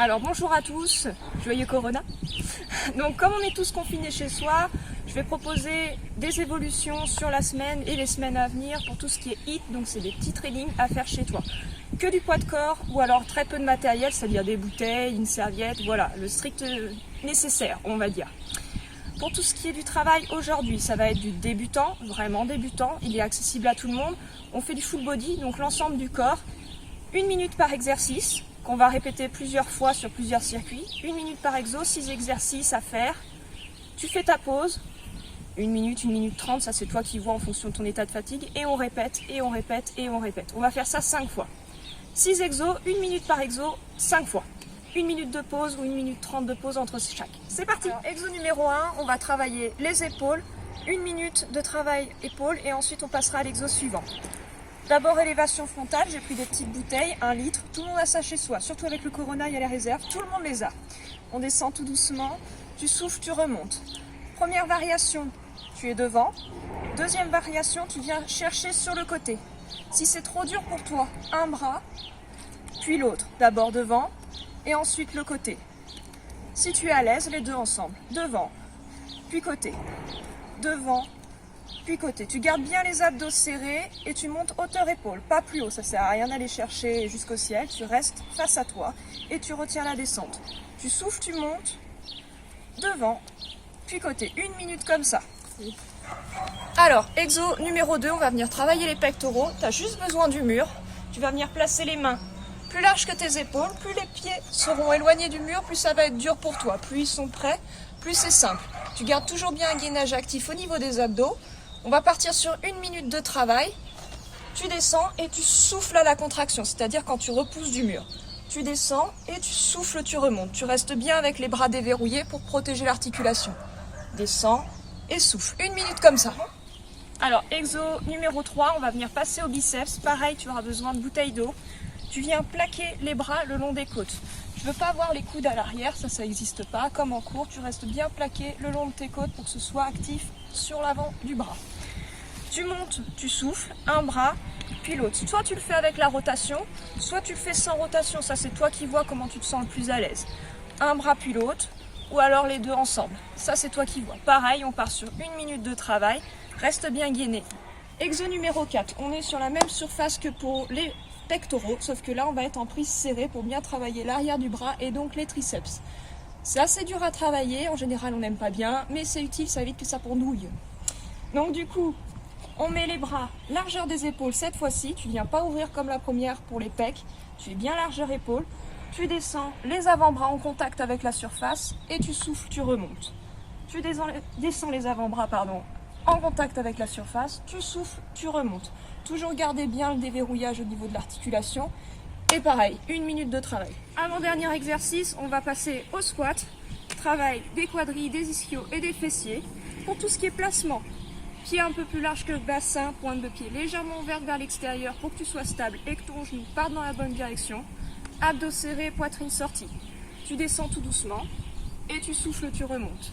Alors bonjour à tous, joyeux Corona. Donc comme on est tous confinés chez soi, je vais proposer des évolutions sur la semaine et les semaines à venir pour tout ce qui est HIIT, donc c'est des petits trainings à faire chez toi. Que du poids de corps ou alors très peu de matériel, c'est-à-dire des bouteilles, une serviette, voilà, le strict nécessaire on va dire. Pour tout ce qui est du travail aujourd'hui, ça va être du débutant, vraiment débutant, il est accessible à tout le monde. On fait du full body, donc l'ensemble du corps, 1 minute par exercice, qu'on va répéter plusieurs fois sur plusieurs circuits, 1 minute par exo, 6 exercices à faire. Tu fais ta pause, 1 minute 30, ça c'est toi qui vois en fonction de ton état de fatigue, et on répète, et on répète, et on répète. On va faire ça 5 fois. 6 exos, 1 minute par exo, 5 fois. 1 minute de pause ou 1 minute 30 de pause entre chaque. C'est parti. Alors, exo numéro 1, on va travailler les épaules, 1 minute de travail épaules, et ensuite on passera à l'exo suivant. D'abord élévation frontale, j'ai pris des petites bouteilles, 1 litre, tout le monde a ça chez soi, surtout avec le Corona, il y a les réserves, tout le monde les a. On descend tout doucement, tu souffles, tu remontes. Première variation, tu es devant. Deuxième variation, tu viens chercher sur le côté. Si c'est trop dur pour toi, un bras, puis l'autre. D'abord devant et ensuite le côté. Si tu es à l'aise, les deux ensemble. Devant, puis côté. Devant, puis côté. Tu gardes bien les abdos serrés et tu montes hauteur épaule, pas plus haut, ça sert à rien d'aller chercher jusqu'au ciel, tu restes face à toi et tu retiens la descente. Tu souffles, tu montes, devant, puis côté, 1 minute comme ça. Alors, exo numéro 2, on va venir travailler les pectoraux, tu as juste besoin du mur, tu vas venir placer les mains plus larges que tes épaules, plus les pieds seront éloignés du mur, plus ça va être dur pour toi, plus ils sont prêts, plus c'est simple. Tu gardes toujours bien un gainage actif au niveau des abdos. On va partir sur 1 minute de travail. Tu descends et tu souffles à la contraction, c'est-à-dire quand tu repousses du mur. Tu descends et tu souffles, tu remontes. Tu restes bien avec les bras déverrouillés pour protéger l'articulation. Descends et souffle. 1 minute comme ça. Alors, exo numéro 3, on va venir passer au biceps. Pareil, tu auras besoin de bouteilles d'eau. Tu viens plaquer les bras le long des côtes. Je ne veux pas avoir les coudes à l'arrière, ça n'existe pas. Comme en cours, tu restes bien plaqué le long de tes côtes pour que ce soit actif sur l'avant du bras. Tu montes, tu souffles, un bras, puis l'autre. Soit tu le fais avec la rotation, soit tu le fais sans rotation. Ça, c'est toi qui vois comment tu te sens le plus à l'aise. Un bras puis l'autre, ou alors les deux ensemble. Ça, c'est toi qui vois. Pareil, on part sur 1 minute de travail. Reste bien gainé. Exo numéro 4, on est sur la même surface que pour les pectoraux, sauf que là, on va être en prise serrée pour bien travailler l'arrière du bras et donc les triceps. C'est assez dur à travailler, en général on n'aime pas bien, mais c'est utile, ça évite que ça pendouille. Donc du coup, on met les bras largeur des épaules cette fois-ci, tu ne viens pas ouvrir comme la première pour les pecs, tu es bien largeur épaules, tu descends les avant-bras en contact avec la surface et tu souffles, tu remontes. Tu descends les avant-bras en contact avec la surface, tu souffles, tu remontes. Toujours garder bien le déverrouillage au niveau de l'articulation. Et pareil, 1 minute de travail. Avant-dernier exercice, on va passer au squat. Travail des quadrilles, des ischios et des fessiers. Pour tout ce qui est placement, pied un peu plus large que le bassin, pointe de pied légèrement ouverte vers l'extérieur pour que tu sois stable et que ton genou parte dans la bonne direction. Abdos serrés, poitrine sortie. Tu descends tout doucement et tu souffles, tu remontes.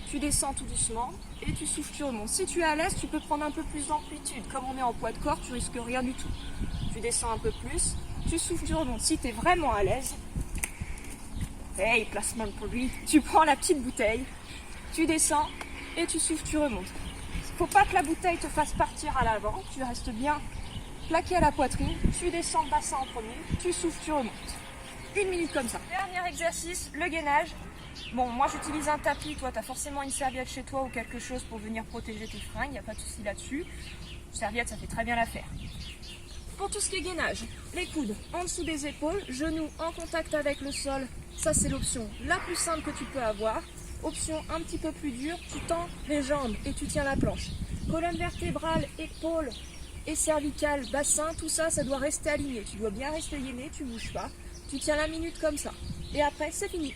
Tu descends tout doucement et tu souffles, tu remontes. Si tu es à l'aise, tu peux prendre un peu plus d'amplitude. Comme on est en poids de corps, tu risques rien du tout. Tu descends un peu plus, tu souffles, tu remontes. Si tu es vraiment à l'aise, hey, placement de produit, tu prends la petite bouteille, tu descends et tu souffles, tu remontes. Il ne faut pas que la bouteille te fasse partir à l'avant, tu restes bien plaqué à la poitrine, tu descends le bassin en premier, tu souffles, tu remontes. 1 minute comme ça. Dernier exercice, le gainage. Bon, moi j'utilise un tapis, toi tu as forcément une serviette chez toi ou quelque chose pour venir protéger tes fringues, il n'y a pas de souci là-dessus. Une serviette, ça fait très bien l'affaire. Pour tout ce qui est gainage, les coudes en dessous des épaules, genoux en contact avec le sol, ça c'est l'option la plus simple que tu peux avoir. Option un petit peu plus dure, tu tends les jambes et tu tiens la planche. Colonne vertébrale, épaules et cervicale, bassin, tout ça, ça doit rester aligné. Tu dois bien rester gainé, tu bouges pas. Tu tiens la minute comme ça. Et après, c'est fini.